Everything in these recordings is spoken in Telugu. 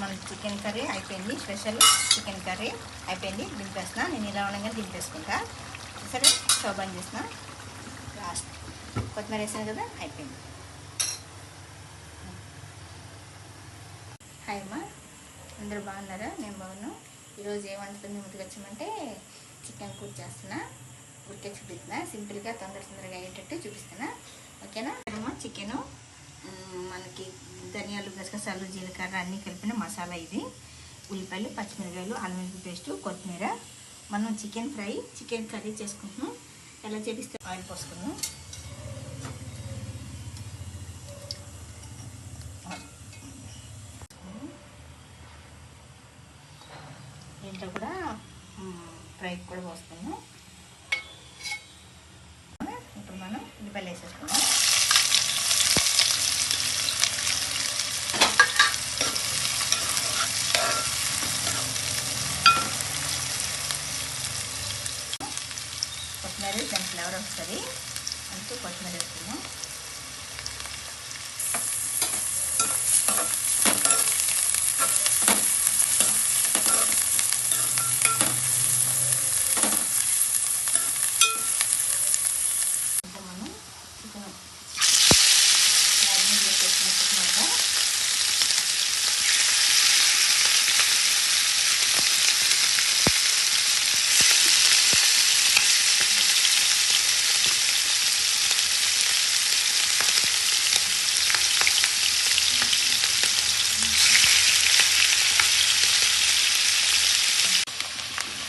మన చికెన్ కర్రీ అయిపోయింది. స్పెషల్ చికెన్ కర్రీ అయిపోయింది. దింపేస్తున్నా. నేను ఇలా ఉండగానే దింపేసుకుంటా. సరే స్టవ్ బంద్ చేసిన. లాస్ట్ కొత్తిమీర వేసాను కదా, అయిపోయింది. హాయ్ అమ్మా, అందరూ బాగున్నారా? నేను బాగున్నాను. ఈరోజు ఏం వండుతుంది ముందుకు వచ్చామంటే చికెన్ కూర చేస్తున్నా. ఉడికే చూపిస్తున్నా. సింపుల్గా తొందరగా అయ్యేటట్టు చూపిస్తున్నా. ఓకేనా అమ్మా? చికెను మనకి ధనియాలు, గసగసాలు, జీలకర్ర అన్నీ కలిపిన మసాలా ఇది. ఉల్లిపాయలు, పచ్చిమిరకాయలు, అల్లం వెల్లుల్లి పేస్టు, కొత్తిమీర. మనం చికెన్ కర్రీ చేసుకుంటున్నాం. ఎలా చేపిస్తే ఆయిల్ పోసుకున్నాం. దీంట్లో కూడా ఫ్రైకి కూడా పోసుకున్నాం. ఇప్పుడు మనం ఉల్లిపాయలు వేసేసుకున్నాం. కొత్తిమీర దాని ఫ్లేవర్ వస్తుంది, అందుకే కొత్తిమీర వేసుకున్నాం. ఇంకా మనం చికెన్ మ్యారినేట్ చేసేసిన చికెన్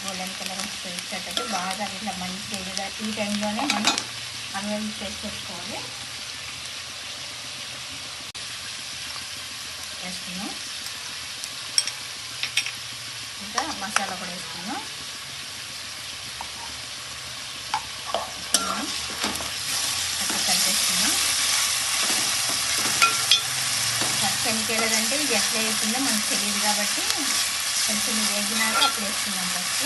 గోల్డెన్ కలర్ వచ్చేటట్టు బాగా ఇట్లా మంచిగా ఈ టైంలోనే మనం అల్లం పేస్ట్ చేసుకోవాలి. వేసుకున్నాం. ఇంకా మసాలా కూడా వేసుకున్నాం. అట్లా కలిపేసుకున్నాం. ఫస్ట్ చనిపోయలేదంటే ఇది ఎట్లా వేసిందో మనకు తెలియదు కాబట్టి కొంచెం వేగినాక అప్పుడు వేసుకున్నాం. ఫస్ట్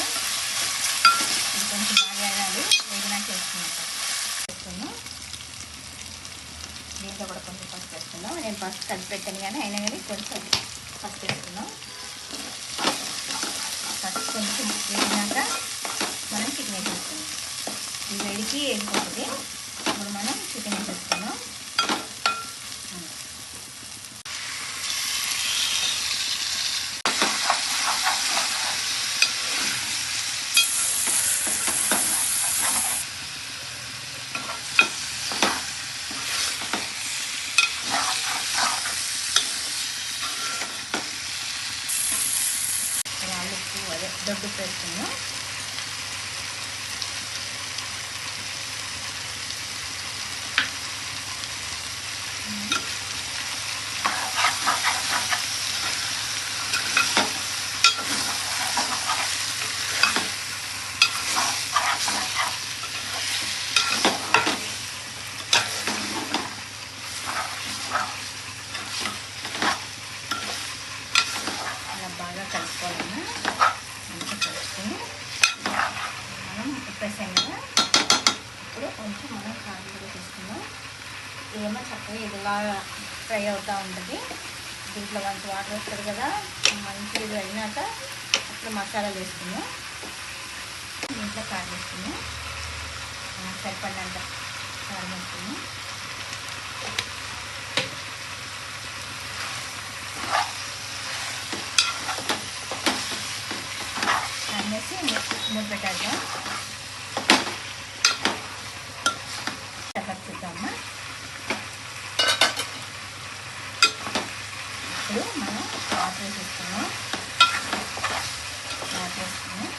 ఇది కొంచెం బాగా వేయాలి. వేగినాక వేసుకున్నాం. వేసుకున్నాం. దీంట్లో కూడా కొంచెం పసుపు వేసుకున్నాం. నేను పసుపు కలిపి పెట్టాను కానీ అయినా కానీ కొంచెం పసుపు వేసుకున్నాం. పసుపు కొంచెం వేగినాక మనం చికెన్ వేసేసుకున్నాం. ఈ వేడికి వేగిపోతుంది. ఇప్పుడు మనం చికెన్ వేసేసుకున్నాం. దొడ్డు వేసుకున్నాం. అలా బాగా కలుపుకోవాలన్నా కలుపుకొని మనం ఉప్పేసాం కదా. ఇప్పుడు కొంచెం మనం కారం కూడా తీసుకుందాం. ఏమో చక్కగా ఇదిలా ఫ్రై అవుతూ ఉంటుంది. దీంట్లో మంచి వాటర్ వస్తుంది కదా, మంచి ఇది అయినాక అప్పుడు మసాలాలు వేసుకుందాం. దీంట్లో కారం వేసుకుందాం. సరిపడినంత కారం వేసుకుందాం. అనేసి మూత పెట్టేద్దాం. చూద్దామా. ఇప్పుడు మనం వాటర్ వేసేసుకున్నాం. వాటర్ వేసుకున్నాం.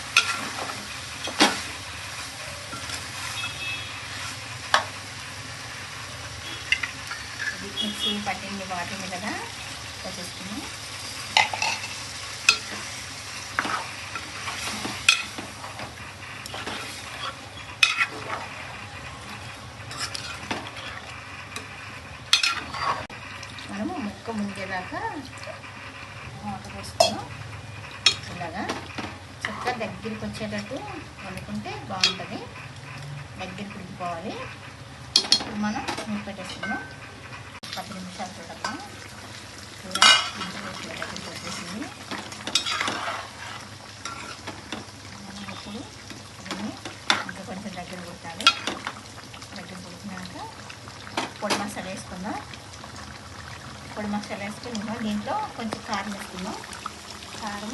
ఇది మిక్సీ పట్టింది వాటింది కదా, వేసేసుకున్నాం. మనము ముక్క మునిగేదాకా వాటర్ వేసుకున్నాం. ఇలాగా చక్కగా దగ్గరికి వచ్చేటట్టు వండుకుంటే బాగుంటుంది. దగ్గరికి ఉడికిపోవాలి. ఇప్పుడు మనం మూత పెట్టేసుకున్నాం. 10 నిమిషాలు చూడమ్మా. కూర దగ్గరికి వచ్చేసింది. కారం వేసుకున్నాం. కారం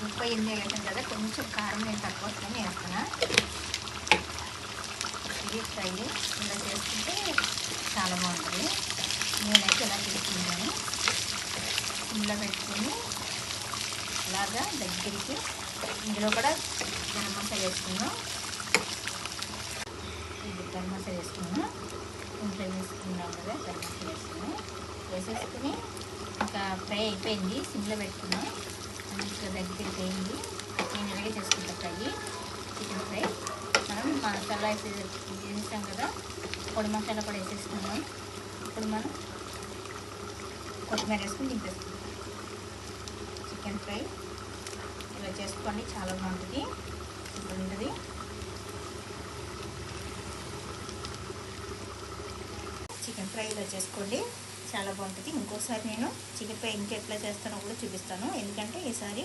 ఉప్పు ఎన్ని వేసాం కదా, కొంచెం కారం నేను తక్కువ వస్తాను వేస్తున్నా. ఇది ఫ్రై ఇలా చేసుకుంటే చాలా బాగుంటుంది. నేనైతే ఇలా చేసుకుంటాను. ఇందులో పెట్టుకొని అలాగా దగ్గరికి. ఇందులో కూడా గరం మసాలా వేసుకున్నాం. ఇది గరం మసాలా వేసుకున్నాం. ఇంట్లో వేసుకున్నాం కదా, గరం మసాలా వేసుకున్నాం. వేసేసుకుని ఇంకా ఫ్రై అయిపోయింది. సిమ్లో పెట్టుకున్నాం. మంచిగా దగ్గరికి అయింది. నేను ఇలాగే చేసుకుంటాను ఫ్రై, చికెన్ ఫ్రై. మనం మసాలా వేసేసాం కదా, పొడి మసాలా కూడా వేసేసుకున్నాం. ఇప్పుడు మనం కొత్తిమీర వేసుకుని దింపేసుకుంటాం. చికెన్ ఫ్రై ఇలా చేసుకోండి, చాలా బాగుంటుంది, సూపర్ ఉంటుంది. చికెన్ ఫ్రై ఇలా చేసుకోండి, చాలా బాగుంటుంది. ఇంకోసారి నేను చికెన్ ఫ్రై ఇంకెట్లా చేస్తానో కూడా చూపిస్తాను. ఎందుకంటే ఈసారి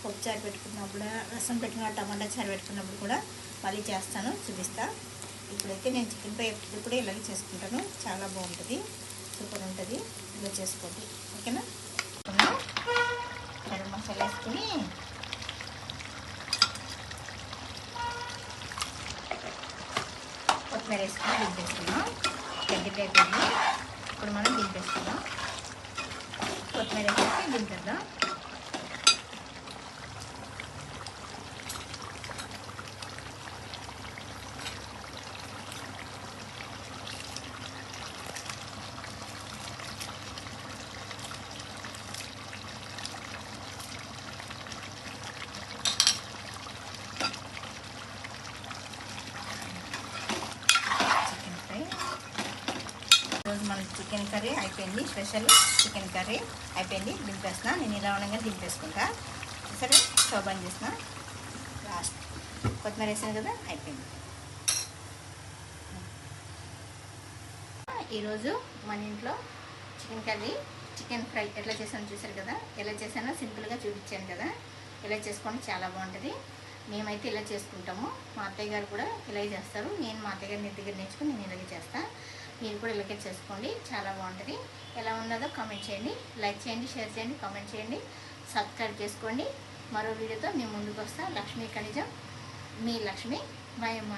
పప్పు చారు పెట్టుకున్నప్పుడు, రసం పెట్టుకున్న, టమాటా చారు పెట్టుకున్నప్పుడు కూడా మళ్ళీ చేస్తాను, చూపిస్తా. ఇప్పుడైతే నేను చికెన్ ఫ్రై ఎప్పుడు కూడా ఇలాగే చేసుకుంటాను, చాలా బాగుంటుంది, సూపర్ ఉంటుంది. ఇలా చేసుకోండి, ఓకేనా. గరం మసాలా వేసుకుని కొత్తిమీర వేసుకుని దింపేసుకున్నాం. దగ్గర అయిపోయింది. ఇప్పుడు మనం దింపేసుకున్నాం. కొత్తిమీర వేసుకుని దింపేద్దాం. ఈరోజు మన చికెన్ కర్రీ అయిపోయింది. స్పెషల్ చికెన్ కర్రీ అయిపోయింది. దింపేస్తున్నా. నేను ఇలా ఉండగా దింపేసుకుంటా. సరే, స్టవ్ బంద్ చేసిన. లాస్ట్ కొత్తిమీర వేసాను కదా, అయిపోయింది. ఈరోజు మన ఇంట్లో చికెన్ కర్రీ, చికెన్ ఫ్రై ఎట్లా చేసానో చూసారు కదా. ఎలా చేసానో సింపుల్గా చూపించాను కదా. ఇలా చేసుకోండి, చాలా బాగుంటుంది. మేమైతే ఇలా చేసుకుంటాము. మా అత్తయ్య గారు కూడా ఇలాగే చేస్తారు. నేను మా అత్తయ్య గారిని దగ్గర నేర్చుకుని నేను ఇలాగే చేస్తాను. మీరు కూడా ఇలాగే చేసుకోండి, చాలా బాగుంటుంది. ఎలా ఉన్నదో కామెంట్ చేయండి, లైక్ చేయండి, షేర్ చేయండి, కామెంట్ చేయండి, సబ్స్క్రైబ్ చేసుకోండి. మరో వీడియోతో మేము ముందుకు వస్తాం. లక్ష్మీ ఖనిజం, మీ లక్ష్మి. బాయ్ అమ్మ.